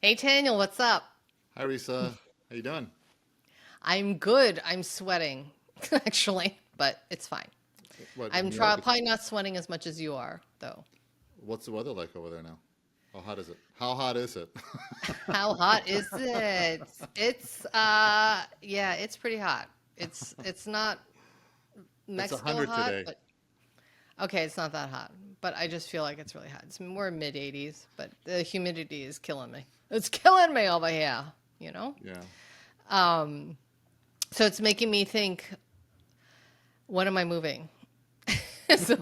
Hey, Taniel, what's up? Hi, Risa. How you doing? I'm good. I'm sweating, actually, but it's fine. What, in I'm New York? probably not sweating as much as you are, though. What's the weather like over there now? How hot is it? How hot is it? How hot is it? Yeah, it's pretty hot. It's not It's Mexico 100 hot, today. but okay, it's not that hot. But I just feel like it's really hot. It's more mid 80s, but the humidity is killing me. It's killing me over here, you know? Yeah. Um, so it's making me think, when am I moving? So,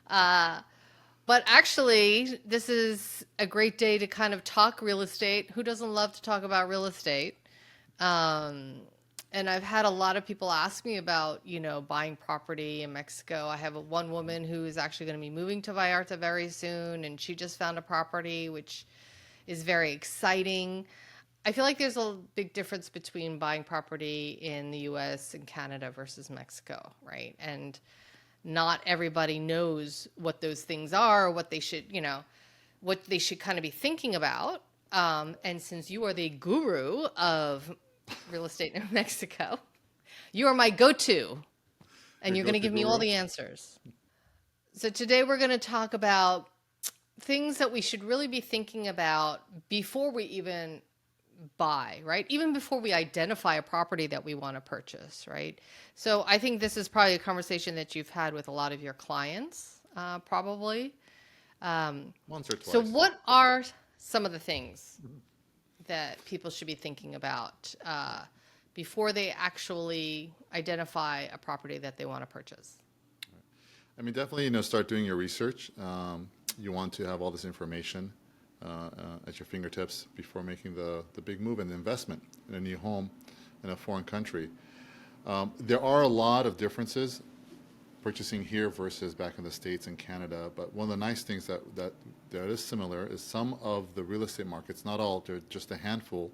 but actually, this is a great day to kind of talk real estate. Who doesn't love to talk about real estate? Um, and I've had a lot of people ask me about, buying property in Mexico. I have one woman who is actually going to be moving to Vallarta very soon, and she just found a property, which is very exciting. I feel like there's a big difference between buying property in the US and Canada versus Mexico, right? And not everybody knows what those things are, what they should, what they should kind of be thinking about. And since you are the guru of real estate in Mexico, you are my go to, and Your you're going to go-to give me all guru? the answers. So today we're going to talk about things that we should really be thinking about before we even buy, right? Even before we identify a property that we want to purchase, right? So I think this is probably a conversation that you've had with a lot of your clients, probably. Once or So, twice. what are some of the things that people should be thinking about before they actually identify a property that they want to purchase? I mean, definitely, start doing your research. You want to have all this information at your fingertips before making the big move and the investment in a new home in a foreign country. There are a lot of differences purchasing here versus back in the States and Canada. But one of the nice things that is similar is some of the real estate markets, not all, they're just a handful,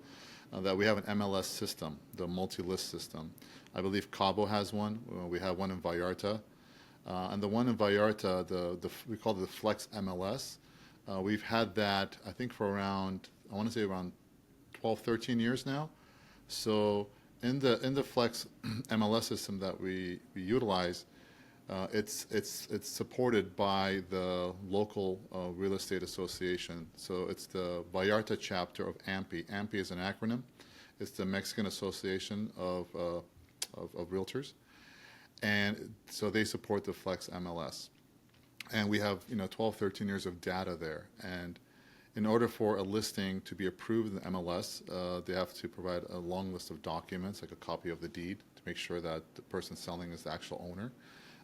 that we have an MLS system, the multi-list system. I believe Cabo has one. We have one in Vallarta. And the one in Vallarta, we call it the Flex MLS. We've had that, I think, for around, I want to say around 12, 13 years now. So in the Flex MLS system that we utilize, it's supported by the local real estate association. So it's the Vallarta chapter of AMPI. AMPI is an acronym. It's the Mexican Association of Realtors, and so they support the Flex MLS. And we have 12, 13 years of data there. And in order for a listing to be approved in the MLS, they have to provide a long list of documents, like a copy of the deed, to make sure that the person selling is the actual owner,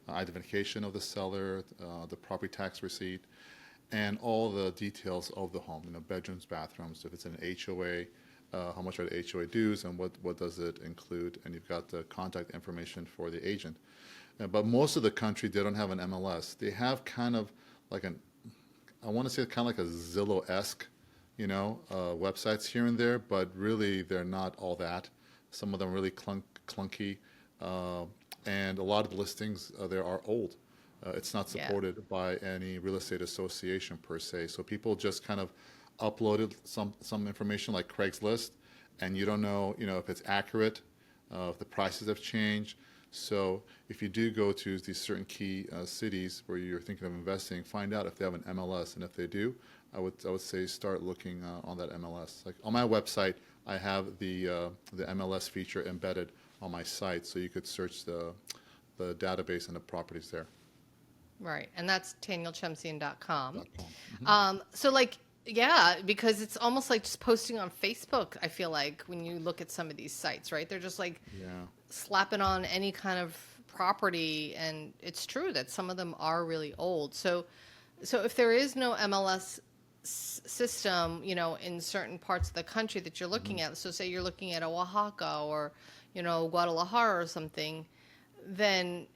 identification of the seller, the property tax receipt, and all the details of the home, bedrooms, bathrooms, if it's an HOA, how much are the HOA dues, and what does it include, and you've got the contact information for the agent. But most of the country, they don't have an MLS. They have kind of like I want to say kind of like a Zillow-esque, websites here and there, but really they're not all that. Some of them are really clunky, uh, and a lot of the listings there are old. It's not Yeah. supported by any real estate association per se. So people just kind of uploaded some information like Craigslist, and you don't know, if it's accurate, if the prices have changed. So if you do go to these certain key cities where you're thinking of investing, find out if they have an MLS, and if they do, I would say start looking on that MLS. Like on my website, I have the MLS feature embedded on my site, so you could search the database and the properties there. Right. And that's TanielChemsian.com. .com. So like, yeah, because it's almost like just posting on Facebook, I feel like, when you look at some of these sites, right? They're just like Yeah. slapping on any kind of property, and it's true that some of them are really old. So if there is no MLS system, in certain parts of the country that you're Hmm. looking at, so say you're looking at a Oaxaca or, Guadalajara or something, then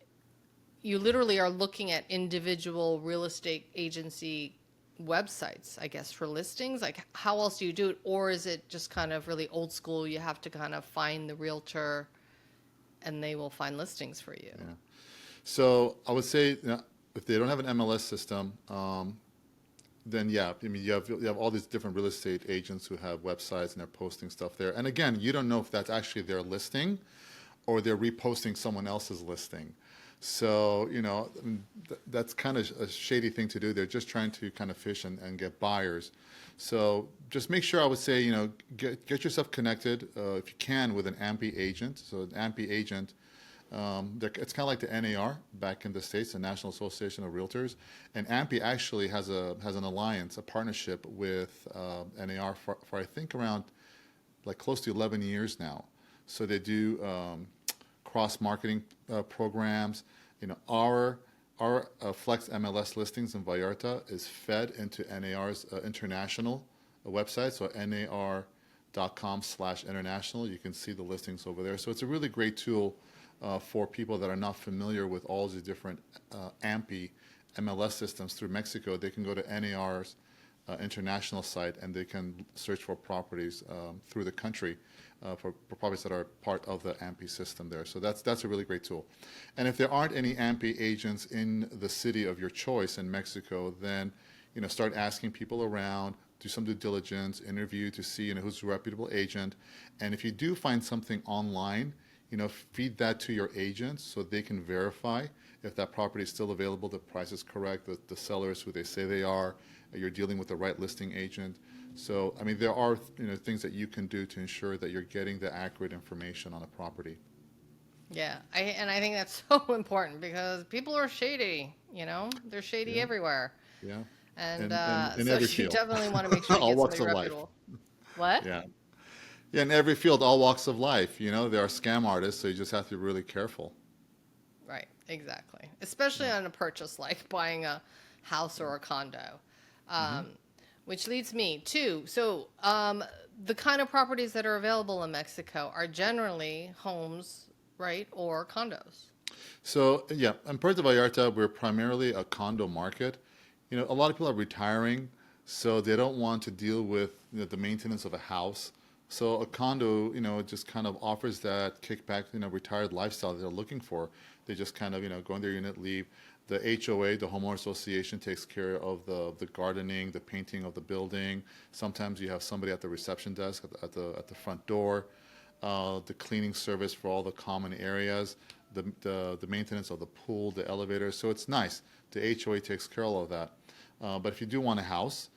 you literally are looking at individual real estate agency websites, I guess, for listings. Like, how else do you do it? Or is it just kind of really old school? You have to kind of find the realtor and they will find listings for you. Yeah. So I would say, if they don't have an MLS system, then yeah, I mean you have all these different real estate agents who have websites and they're posting stuff there. And again, you don't know if that's actually their listing or they're reposting someone else's listing. So, that's kind of a shady thing to do. They're just trying to kind of fish and get buyers. So just make sure, I would say, get yourself connected, if you can, with an AMPI agent. So an AMPI agent, it's kind of like the NAR back in the States, the National Association of Realtors. And AMPI actually has an alliance, a partnership with NAR for I think around like close to 11 years now. So they do cross marketing programs. Our Flex MLS listings in Vallarta is fed into NAR's international website. So nar.com/international. You can see the listings over there. So it's a really great tool for people that are not familiar with all the different AMPI MLS systems through Mexico. They can go to NAR's international site and they can search for properties through the country for properties that are part of the AMPI system there. So that's a really great tool. And if there aren't any AMPI agents in the city of your choice in Mexico, then start asking people around, do some due diligence, interview to see who's a reputable agent. And if you do find something online, feed that to your agents so they can verify if that property is still available, the price is correct, the seller is who they say they are, you're dealing with the right listing agent. So, I mean, there are things that you can do to ensure that you're getting the accurate information on a property. Yeah, and I think that's so important because people are shady. They're shady Yeah, everywhere, yeah, and and in so every you field, definitely want to make sure you all get walks somebody of life. reputable. What? Yeah, yeah, in every field, all walks of life. There are scam artists, so you just have to be really careful. Right, exactly. Especially Yeah. on a purchase like buying a house or a condo. Hmm. Um, which leads me to the kind of properties that are available in Mexico are generally homes, right, or condos. So yeah, in Puerto Vallarta, we're primarily a condo market. A lot of people are retiring, so they don't want to deal with the maintenance of a house. So a condo, just kind of offers that kickback, retired lifestyle that they're looking for. They just kind of, go in their unit, leave. The HOA, the homeowner association, takes care of the gardening, the painting of the building. Sometimes you have somebody at the reception desk at the front door, the cleaning service for all the common areas, the maintenance of the pool, the elevator. So it's nice. The HOA takes care of all of that. But if you do want a house,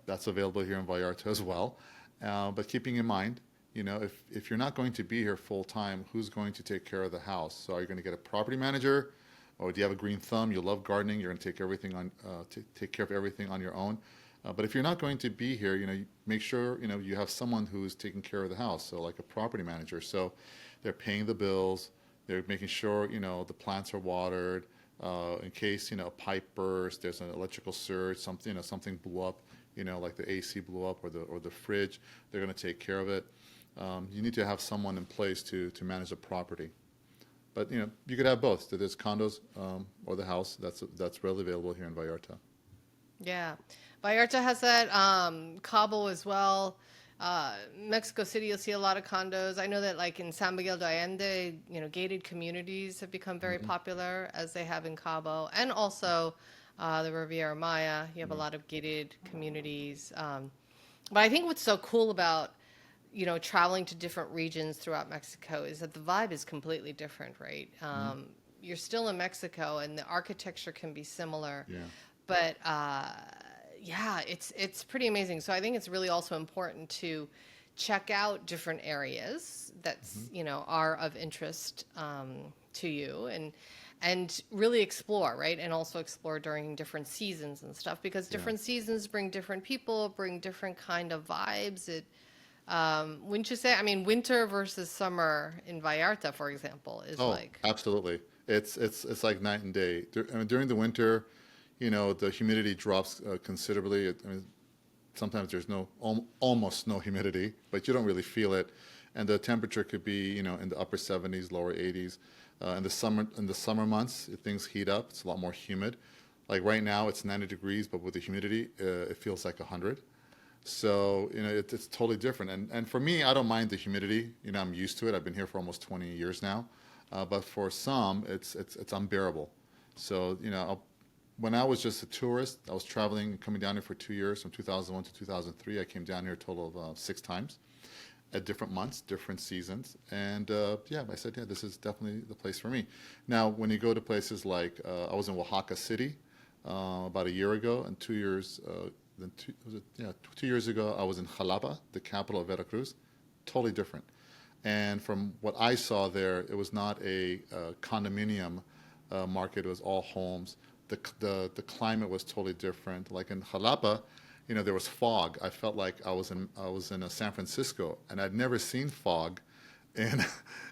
that's available here in Vallarta as well. But keeping in mind, if you're not going to be here full time, who's going to take care of the house? So are you going to get a property manager, or do you have a green thumb? You love gardening. You're going to take everything on, take care of everything on your own. But if you're not going to be here, you make sure you have someone who's taking care of the house. So like a property manager. So they're paying the bills. They're making sure the plants are watered. In case a pipe burst, there's an electrical surge, something blew up, like the AC blew up or the fridge. They're going to take care of it. You need to have someone in place to manage the property. But you could have both. So there's condos or the house that's readily available here in Vallarta. Yeah. Vallarta has that. Cabo as well. Mexico City, you'll see a lot of condos. I know that, like in San Miguel de Allende, gated communities have become very Hmm. popular, as they have in Cabo, and also the Riviera Maya. You have a Yeah. lot of gated communities. But I think what's so cool about traveling to different regions throughout Mexico is that the vibe is completely different, right? Hmm. You're still in Mexico, and the architecture can be similar, Yeah. but yeah, it's pretty amazing. So I think it's really also important to check out different areas Hmm. that's are of interest to you, and really explore, right? And also explore during different seasons and stuff, because Yeah. different seasons bring different people, bring different kind of vibes. Wouldn't you say? I mean, winter versus summer in Vallarta, for example, is Oh, like, absolutely. It's like night and day. I mean, during the winter, the humidity drops considerably. I mean, sometimes there's almost no humidity, but you don't really feel it, and the temperature could be in the upper 70s, lower 80s. In the summer months, things heat up. It's a lot more humid. Like right now, it's 90 degrees, but with the humidity, it feels like 100. So it's totally different. And for me, I don't mind the humidity. I'm used to it. I've been here for almost 20 years now. But for some, it's unbearable. So when I was just a tourist, I was traveling, coming down here for 2 years, from 2001 to 2003. I came down here a total of 6 times at different months, different seasons. And yeah, I said, yeah, this is definitely the place for me. Now, when you go to places like, I was in Oaxaca City about a year ago, and 2 years, then two, was it, yeah, 2 years ago, I was in Jalapa, the capital of Veracruz. Totally different. And from what I saw there, it was not a condominium market. It was all homes. The climate was totally different. Like in Jalapa, there was fog. I felt like I was in San Francisco, and I'd never seen fog in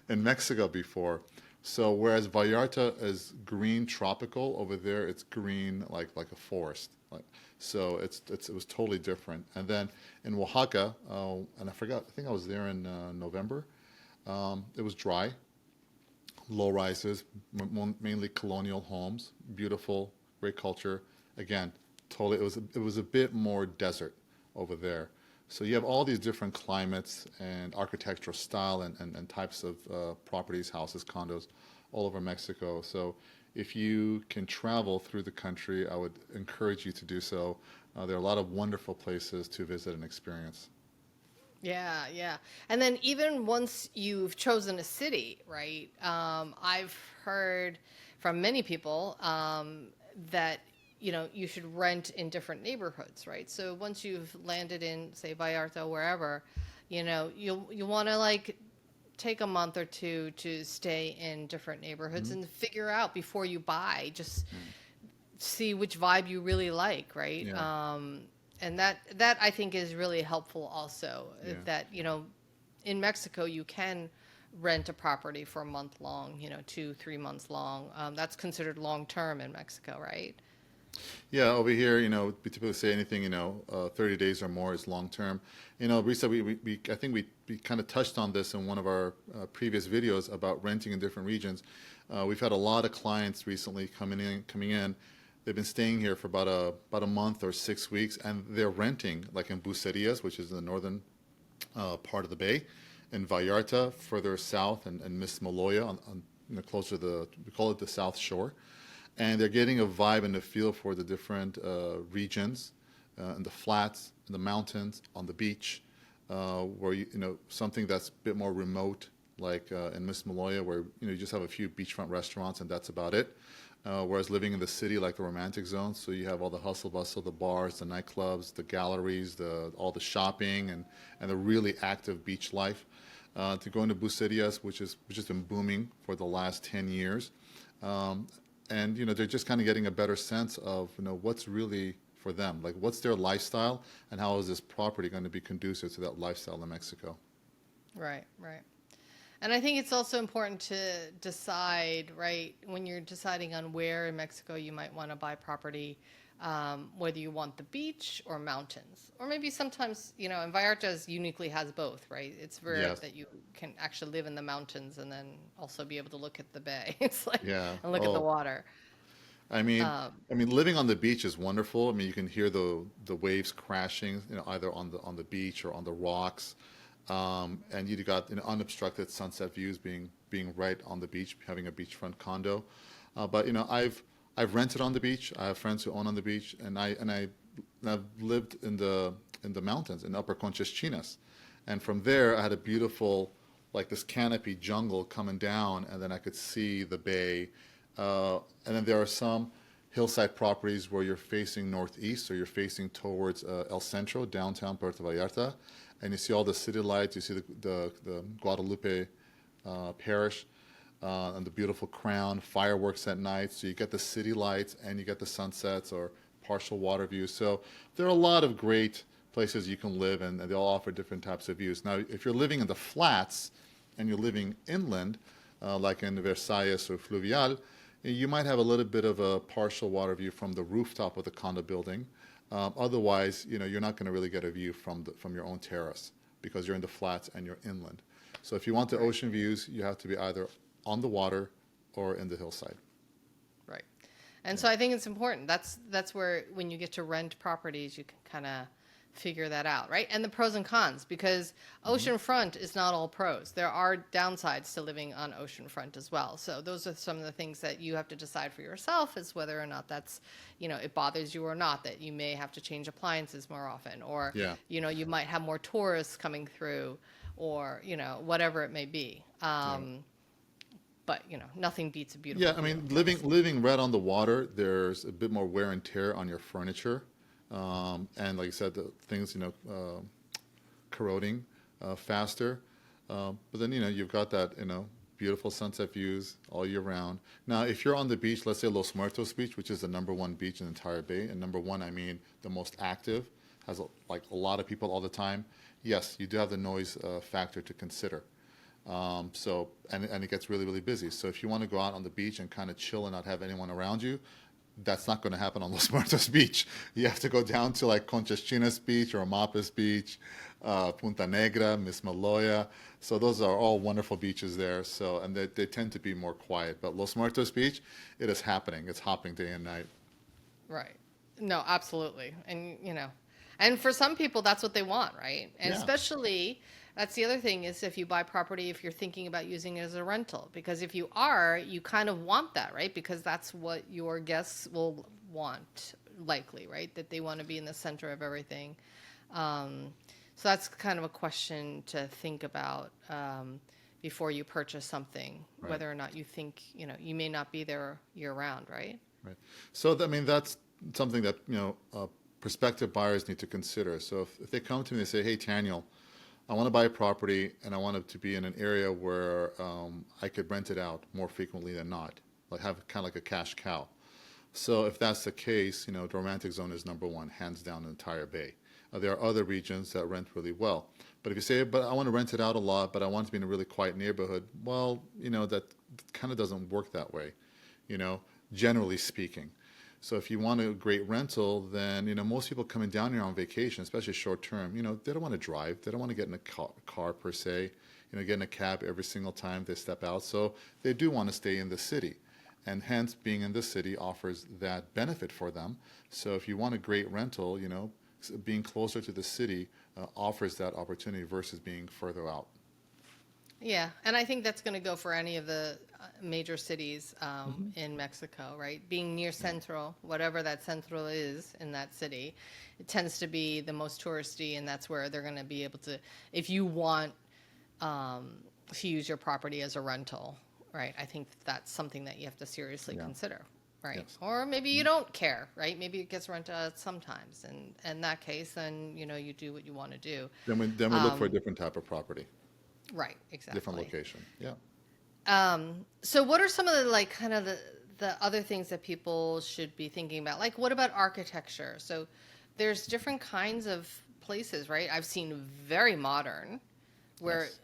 in Mexico before. So whereas Vallarta is green tropical, over there it's green like a forest. So it was totally different. And then in Oaxaca, and I forgot, I think I was there in November. It was dry, low rises, mainly colonial homes, beautiful, great culture. Again, totally, it was a bit more desert over there. So you have all these different climates and architectural style and types of properties, houses, condos, all over Mexico. So if you can travel through the country, I would encourage you to do so. There are a lot of wonderful places to visit and experience. Yeah, yeah. And then even once you've chosen a city, right? I've heard from many people that you should rent in different neighborhoods, right? So once you've landed in, say, Vallarta, wherever, you want to like take a month or two to stay in different neighborhoods Hmm. and figure out before you buy. Just see which vibe you really like, right? Yeah, And that I think is really helpful also. yeah. That in Mexico you can rent a property for a month long, 2, 3 months long. That's considered long term in Mexico, right? Yeah, over here, we typically say anything, 30 days or more is long term. Risa, I think we kind of touched on this in one of our previous videos about renting in different regions. We've had a lot of clients recently coming in. They've been staying here for about a month or 6 weeks, and they're renting, like in Bucerias, which is in the northern part of the bay, in Vallarta, further south, and Miss Maloya, closer to we call it the South Shore. And they're getting a vibe and a feel for the different regions, in the flats, in the mountains, on the beach, where something that's a bit more remote, like in Miss Maloya, where you just have a few beachfront restaurants and that's about it. Whereas living in the city, like the romantic zone, so you have all the hustle bustle, the bars, the nightclubs, the galleries, all the shopping, and the really active beach life. To go into Bucerias, which has been booming for the last 10 years. Um, and they're just kind of getting a better sense of what's really for them, like what's their lifestyle, and how is this property going to be conducive to that lifestyle in Mexico. Right, right. And I think it's also important to decide, right, when you're deciding on where in Mexico you might want to buy property, whether you want the beach or mountains. Or maybe sometimes, and Vallarta uniquely has both, right? It's rare Yes. that you can actually live in the mountains and then also be able to look at the bay. It's like, Yeah. and look at the Oh, water. I mean, Um, living on the beach is wonderful. I mean, you can hear the waves crashing, either on the beach or on the rocks, and you got unobstructed sunset views being right on the beach, having a beachfront condo. But I've rented on the beach. I have friends who own on the beach, and I've lived in the mountains in Upper Conchas Chinas, and from there I had a beautiful, like this canopy jungle coming down, and then I could see the bay. And then there are some hillside properties where you're facing northeast, or you're facing towards El Centro, downtown Puerto Vallarta, and you see all the city lights. You see the Guadalupe parish, and the beautiful crown, fireworks at night. So you get the city lights and you get the sunsets or partial water views. So there are a lot of great places you can live, and they all offer different types of views. Now, if you're living in the flats and you're living inland, like in Versailles or Fluvial, you might have a little bit of a partial water view from the rooftop of the condo building. Otherwise, you're not going to really get a view from your own terrace, because you're in the flats and you're inland. So if you want the right, ocean views, you have to be either on the water or in the hillside. right. And Yeah. so I think it's important. That's where when you get to rent properties, you can kind of figure that out, right? And the pros and cons, because oceanfront is not all pros. There are downsides to living on oceanfront as well. So those are some of the things that you have to decide for yourself, is whether or not that's, it bothers you or not, that you may have to change appliances more often, or, Yeah. you might have more tourists coming through, or, whatever it may be. Yeah. But, nothing beats a beautiful Yeah, I view. mean, living right on the water, there's a bit more wear and tear on your furniture, and like I said, the things corroding faster. But then you've got that beautiful sunset views all year round. Now, if you're on the beach, let's say Los Muertos Beach, which is the number one beach in the entire bay, and number one, I mean the most active, has like a lot of people all the time. Yes, you do have the noise factor to consider. And it gets really, really busy. So if you want to go out on the beach and kind of chill and not have anyone around you, that's not going to happen on Los Muertos Beach. You have to go down to like Conchas Chinas Beach or Amapas Beach, Punta Negra, Mismaloya. So those are all wonderful beaches there. So, and they tend to be more quiet. But Los Muertos Beach, it is happening. It's hopping day and night. Right. No, absolutely. And, and for some people, that's what they want, right? And Yeah. especially, that's the other thing, is if you buy property, if you're thinking about using it as a rental, because if you are, you kind of want that, right? Because that's what your guests will want, likely, right? That they want to be in the center of everything. So that's kind of a question to think about before you purchase something, Right. whether or not you think, you may not be there year round, right? Right. So, I mean, that's something that, prospective buyers need to consider. So if they come to me and they say, hey, Taniel, I want to buy a property and I want it to be in an area where I could rent it out more frequently than not, like have kind of like a cash cow. So if that's the case, the romantic zone is number one, hands down, the entire bay. There are other regions that rent really well. But if you say, but I want to rent it out a lot, but I want it to be in a really quiet neighborhood, well, that kind of doesn't work that way, generally speaking. So if you want a great rental, then most people coming down here on vacation, especially short term, they don't want to drive, they don't want to get in a car per se, get in a cab every single time they step out. So they do want to stay in the city, and hence being in the city offers that benefit for them. So if you want a great rental, being closer to the city offers that opportunity versus being further out. Yeah, and I think that's going to go for any of the major cities in Mexico, right? Being near Central, whatever that Central is in that city, it tends to be the most touristy, and that's where they're going to be able to, if you want to use your property as a rental, right? I think that's something that you have to seriously Yeah. consider, right? Yes. Or maybe you don't care, right? Maybe it gets rented out sometimes, and in that case, then you do what you want to do. Then we look for a different type of property, Right, exactly. different location. Yeah. So what are some of the kind of the other things that people should be thinking about? Like, what about architecture? So there's different kinds of places, right? I've seen very modern, where Yes.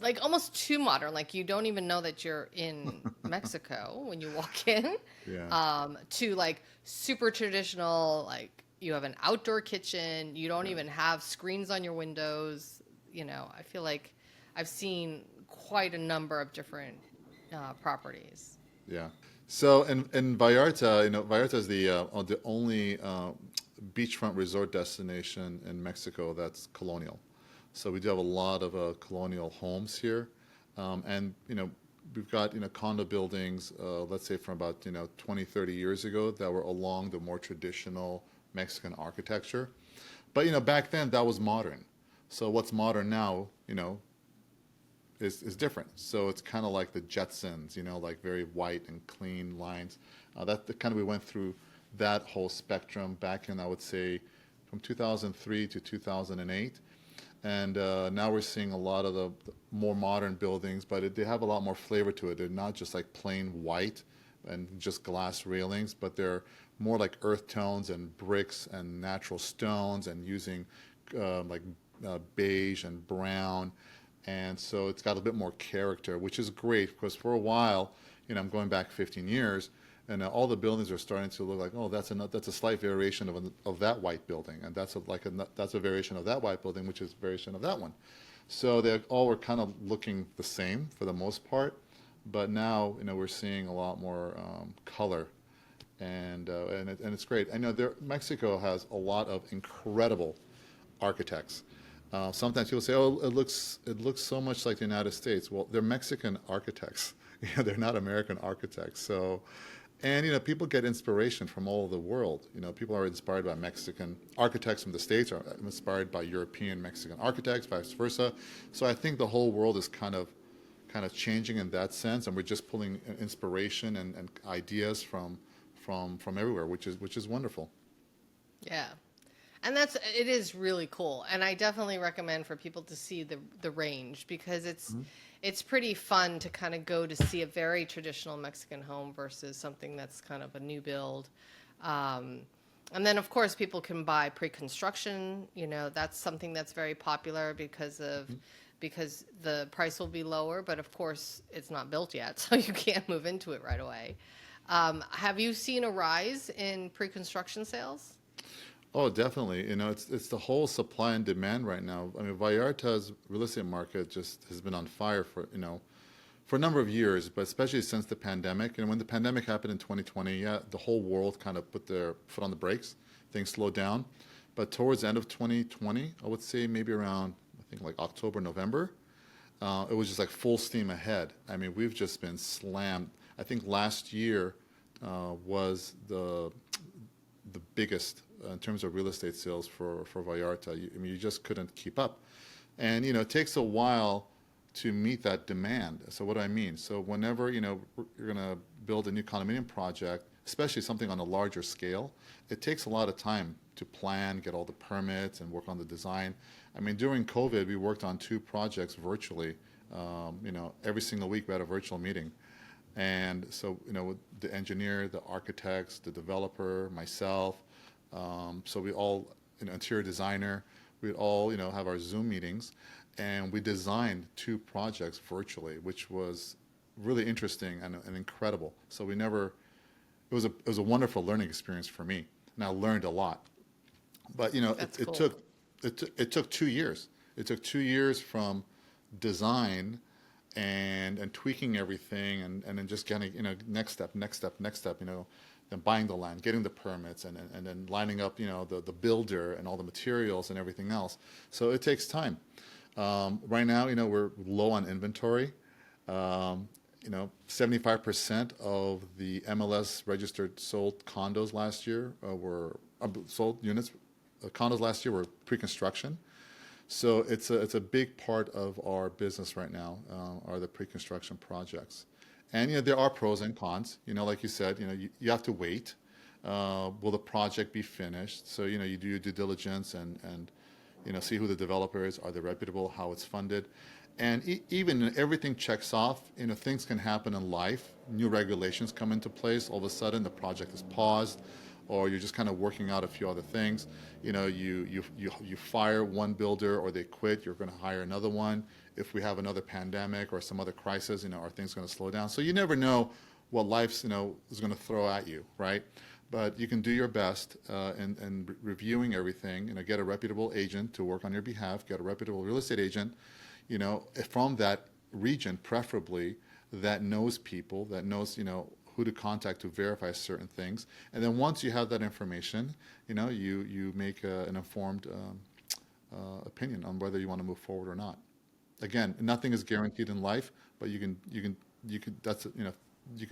like almost too modern, like you don't even know that you're in Mexico when you walk in. Yeah. To like super traditional, like you have an outdoor kitchen, you don't Yeah. even have screens on your windows. I feel like I've seen quite a number of different properties. Yeah. So in Vallarta, Vallarta is the only beachfront resort destination in Mexico that's colonial. So we do have a lot of colonial homes here, and we've got condo buildings, let's say from about 20, 30 years ago, that were along the more traditional Mexican architecture. But back then that was modern. So what's modern now, is different. So it's kind of like the Jetsons, like very white and clean lines. That kind of, we went through that whole spectrum back in, I would say, from 2003 to 2008. And now we're seeing a lot of the more modern buildings, but they have a lot more flavor to it. They're not just like plain white and just glass railings, but they're more like earth tones and bricks and natural stones, and using beige and brown. And so it's got a bit more character, which is great, because for a while, I'm going back 15 years, and all the buildings are starting to look like, oh, that's a slight variation of that white building, and that's a variation of that white building, which is a variation of that one. So they all were kind of looking the same for the most part, but now we're seeing a lot more color, and it's great. I know Mexico has a lot of incredible architects. Sometimes people say, "Oh, it looks so much like the United States." Well, they're Mexican architects. They're not American architects. So, and people get inspiration from all over the world. People are inspired by Mexican architects from the States, are inspired by European Mexican architects, vice versa. So I think the whole world is kind of changing in that sense, and we're just pulling inspiration and ideas from everywhere, which is wonderful. Yeah. And it is really cool. And I definitely recommend for people to see the range because it's pretty fun to kind of go to see a very traditional Mexican home versus something that's kind of a new build. Um, and then of course people can buy pre-construction, that's something that's very popular because the price will be lower, but of course it's not built yet, so you can't move into it right away. Have you seen a rise in pre-construction sales? Oh, definitely. It's the whole supply and demand right now. I mean, Vallarta's real estate market just has been on fire for a number of years, but especially since the pandemic. And when the pandemic happened in 2020, yeah, the whole world kind of put their foot on the brakes. Things slowed down. But towards the end of 2020, I would say maybe around, I think like October, November, it was just like full steam ahead. I mean, we've just been slammed. I think last year was the biggest in terms of real estate sales for Vallarta. I mean, you just couldn't keep up. And, it takes a while to meet that demand. So what do I mean? So whenever, you're going to build a new condominium project, especially something on a larger scale, it takes a lot of time to plan, get all the permits, and work on the design. I mean, during COVID, we worked on 2 projects virtually. Every single week we had a virtual meeting. And so, with the engineer, the architects, the developer, myself, so we all, interior designer, we'd all, have our Zoom meetings, and we designed 2 projects virtually, which was really interesting and incredible. So it was a wonderful learning experience for me, and I learned a lot. But That's it cool. took 2 years. It took 2 years from design and tweaking everything and then just getting next step, next step, next step. Then buying the land, getting the permits, and then lining up the builder and all the materials and everything else. So it takes time. Right now, we're low on inventory. 75% of the MLS registered sold condos last year were sold units. Condos last year were pre-construction. So it's a big part of our business right now, are the pre-construction projects. And there are pros and cons. Like you said, you have to wait. Will the project be finished? So you do your due diligence and see who the developer is, are they reputable, how it's funded, and even when everything checks off. Things can happen in life. New regulations come into place. All of a sudden, the project is paused, or you're just kind of working out a few other things. You fire one builder, or they quit. You're going to hire another one. If we have another pandemic or some other crisis, are things going to slow down? So you never know what life's is going to throw at you, right? But you can do your best in reviewing everything. Get a reputable agent to work on your behalf. Get a reputable real estate agent, from that region, preferably, that knows people, that knows who to contact to verify certain things. And then once you have that information, you make an informed opinion on whether you want to move forward or not. Again, nothing is guaranteed in life, but you could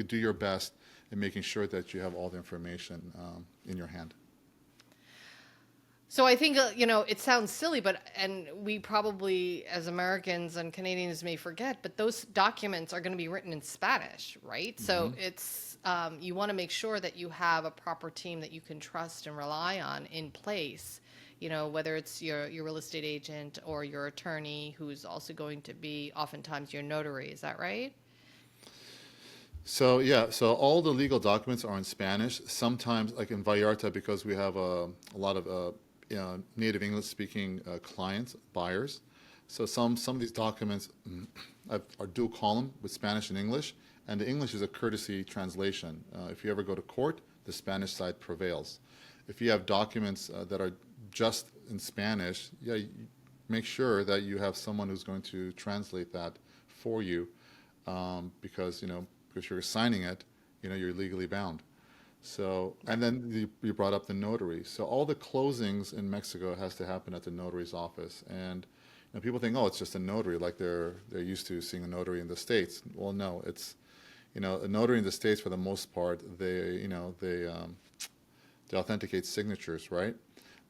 do your best in making sure that you have all the information in your hand. So I think it sounds silly, and we probably as Americans and Canadians may forget, but those documents are going to be written in Spanish, right? So it's you want to make sure that you have a proper team that you can trust and rely on in place. Whether it's your real estate agent or your attorney, who's also going to be oftentimes your notary. Is that right? So yeah, so all the legal documents are in Spanish. Sometimes, like in Vallarta, because we have a lot of native English-speaking clients, buyers. So some of these documents are dual column with Spanish and English, and the English is a courtesy translation. If you ever go to court, the Spanish side prevails. If you have documents that are just in Spanish, yeah, make sure that you have someone who's going to translate that for you, because because you're signing it, you're legally bound. So, and then you brought up the notary. So all the closings in Mexico has to happen at the notary's office. And people think, oh, it's just a notary, like they're used to seeing a notary in the States. Well, no, it's a notary in the States for the most part, they authenticate signatures, right?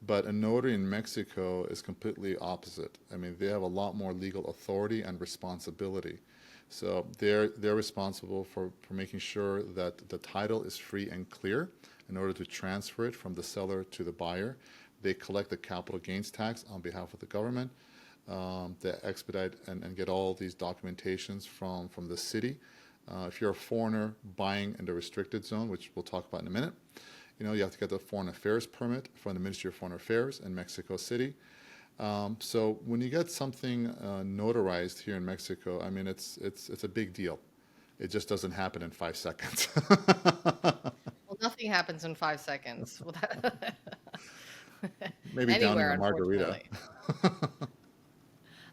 But a notary in Mexico is completely opposite. I mean, they have a lot more legal authority and responsibility. So they're responsible for making sure that the title is free and clear in order to transfer it from the seller to the buyer. They collect the capital gains tax on behalf of the government. They expedite and get all these documentations from the city. If you're a foreigner buying in the restricted zone, which we'll talk about in a minute, you have to get the Foreign Affairs permit from the Ministry of Foreign Affairs in Mexico City. So when you get something notarized here in Mexico, I mean, it's a big deal. It just doesn't happen in 5 seconds. Well, nothing happens in 5 seconds. Maybe downing Anywhere, a margarita.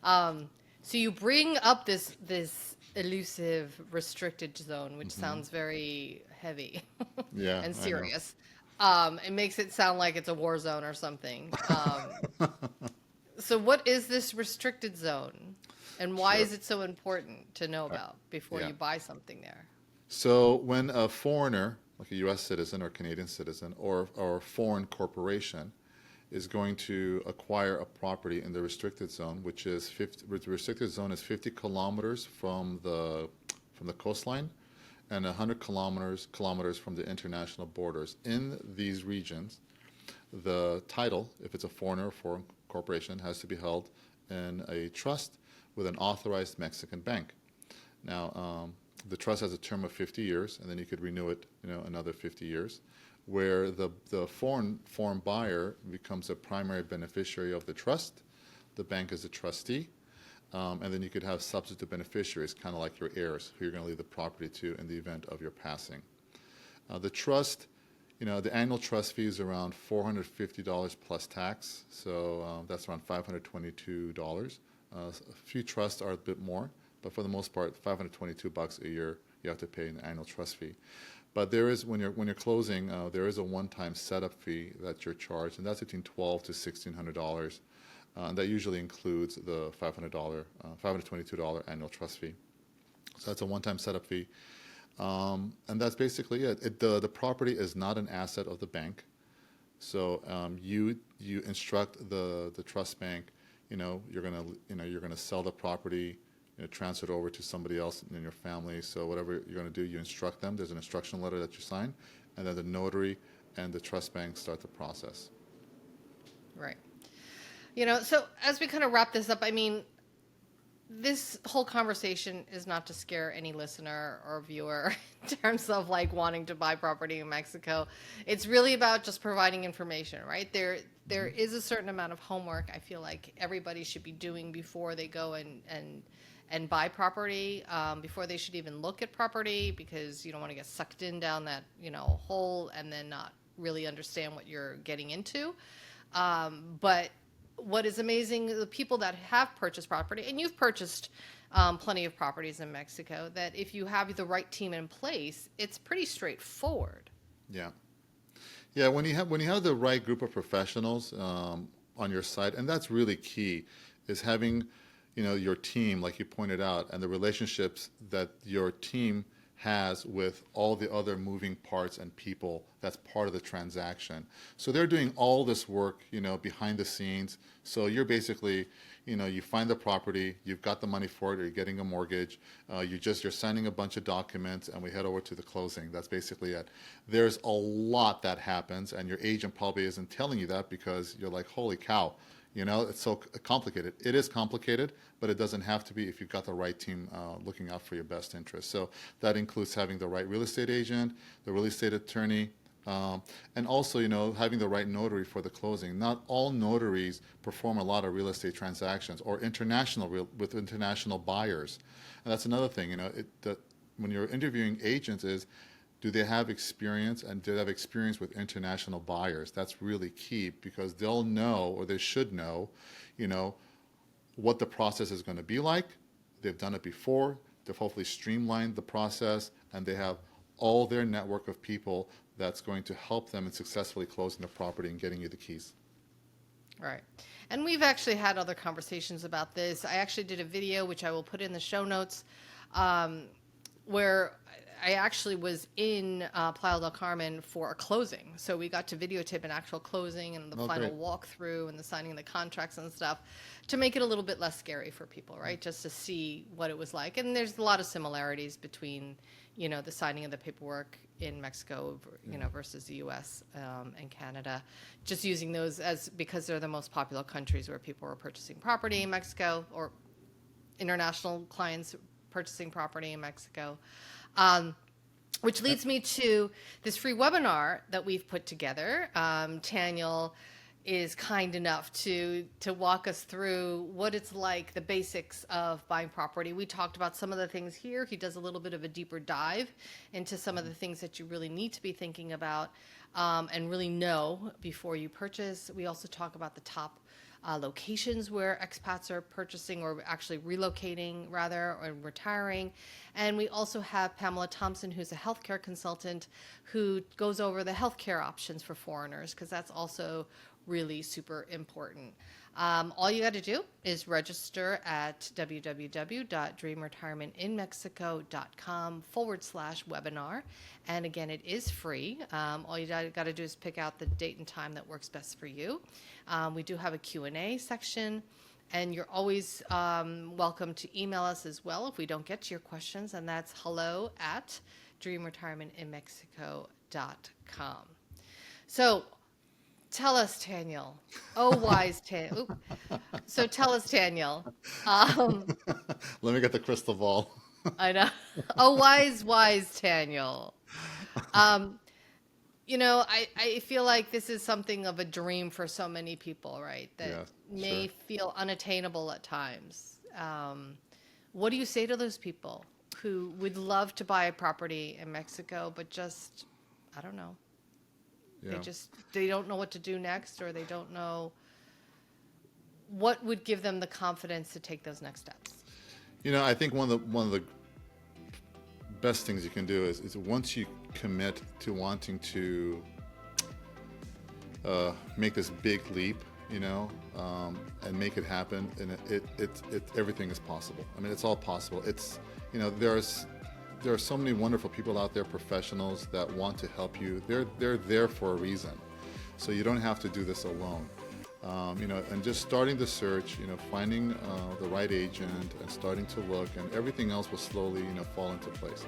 unfortunately. So you bring up this elusive restricted zone, which sounds very heavy Yeah, and I know. serious. It makes it sound like it's a war zone or something. So what is this restricted zone, and why Sure. is it so important to know Uh, about before yeah. you buy something there? So when a foreigner, like a U.S. citizen or Canadian citizen or a foreign corporation, is going to acquire a property in the restricted zone, which is the restricted zone is 50 kilometers from the coastline and 100 kilometers from the international borders. In these regions, the title, if it's a foreigner or foreign corporation, has to be held in a trust with an authorized Mexican bank. Now, the trust has a term of 50 years, and then you could renew it, another 50 years, where the foreign buyer becomes a primary beneficiary of the trust. The bank is a trustee, and then you could have substitute beneficiaries, kind of like your heirs, who you're going to leave the property to in the event of your passing. The trust, the annual trust fee is around $450 plus tax, so that's around $522. A few trusts are a bit more, but for the most part, $522 a year you have to pay an annual trust fee. But there is when you're closing, there is a one-time setup fee that you're charged, and that's between $1,200 to $1,600. And that usually includes the $522 annual trust fee. So that's a one-time setup fee. And that's basically it. The property is not an asset of the bank. So you instruct the trust bank, you're gonna sell the property, transfer it over to somebody else in your family. So whatever you're gonna do, you instruct them. There's an instruction letter that you sign, and then the notary and the trust bank start the process. Right. So as we kind of wrap this up, I mean, this whole conversation is not to scare any listener or viewer in terms of like wanting to buy property in Mexico. It's really about just providing information, right? There is a certain amount of homework I feel like everybody should be doing before they go and buy property, before they should even look at property, because you don't want to get sucked in down that hole and then not really understand what you're getting into. But what is amazing, the people that have purchased property, and you've purchased plenty of properties in Mexico, that if you have the right team in place, it's pretty straightforward. Yeah. Yeah, when you have the right group of professionals on your side, and that's really key, is having your team, like you pointed out, and the relationships that your team has with all the other moving parts and people that's part of the transaction. So they're doing all this work, behind the scenes. So you're basically, you find the property, you've got the money for it, or you're getting a mortgage, you're signing a bunch of documents, and we head over to the closing. That's basically it. There's a lot that happens, and your agent probably isn't telling you that because you're like, holy cow. It's so complicated. It is complicated, but it doesn't have to be if you've got the right team looking out for your best interest. So that includes having the right real estate agent, the real estate attorney, and also, having the right notary for the closing. Not all notaries perform a lot of real estate transactions or with international buyers. And that's another thing, when you're interviewing agents is, do they have experience, and do they have experience with international buyers? That's really key, because they'll know, or they should know, what the process is going to be like. They've done it before. They've hopefully streamlined the process, and they have all their network of people that's going to help them in successfully closing the property and getting you the keys. Right. And we've actually had other conversations about this. I actually did a video, which I will put in the show notes, where I actually was in Playa del Carmen for a closing. So we got to videotape an actual closing and the final walkthrough and the signing of the contracts and stuff to make it a little bit less scary for people, right? Just to see what it was like. And there's a lot of similarities between, the signing of the paperwork in Mexico, versus the U.S. And Canada. Just using those because they're the most popular countries where people are purchasing property in Mexico, or international clients purchasing property in Mexico. Which leads me to this free webinar that we've put together. Taniel is kind enough to walk us through what it's like, the basics of buying property. We talked about some of the things here. He does a little bit of a deeper dive into some of the things that you really need to be thinking about and really know before you purchase. We also talk about the top locations where expats are purchasing or actually relocating rather, or retiring. And we also have Pamela Thompson, who's a healthcare consultant, who goes over the healthcare options for foreigners, because that's also really super important. All you got to do is register at www.dreamretirementinmexico.com/webinar. And again, it is free. All you got to do is pick out the date and time that works best for you. We do have a Q&A section, and you're always welcome to email us as well if we don't get to your questions, and that's hello@dreamretirementinmexico.com. So tell us, Taniel. Oh, wise Taniel. So tell us, Taniel. Let me get the crystal ball. I know. Oh, wise Taniel. I feel like this is something of a dream for so many people, right? That may feel unattainable at times. What do you say to those people who would love to buy a property in Mexico, but just, I don't know. Yeah. They don't know what to do next, or they don't know what would give them the confidence to take those next steps. I think one of the best things you can do is once you commit to wanting to make this big leap, and make it happen, and everything is possible. I mean, it's all possible. It's there are so many wonderful people out there, professionals that want to help you. They're there for a reason. So you don't have to do this alone. And just starting the search, finding the right agent and starting to look, and everything else will slowly, fall into place.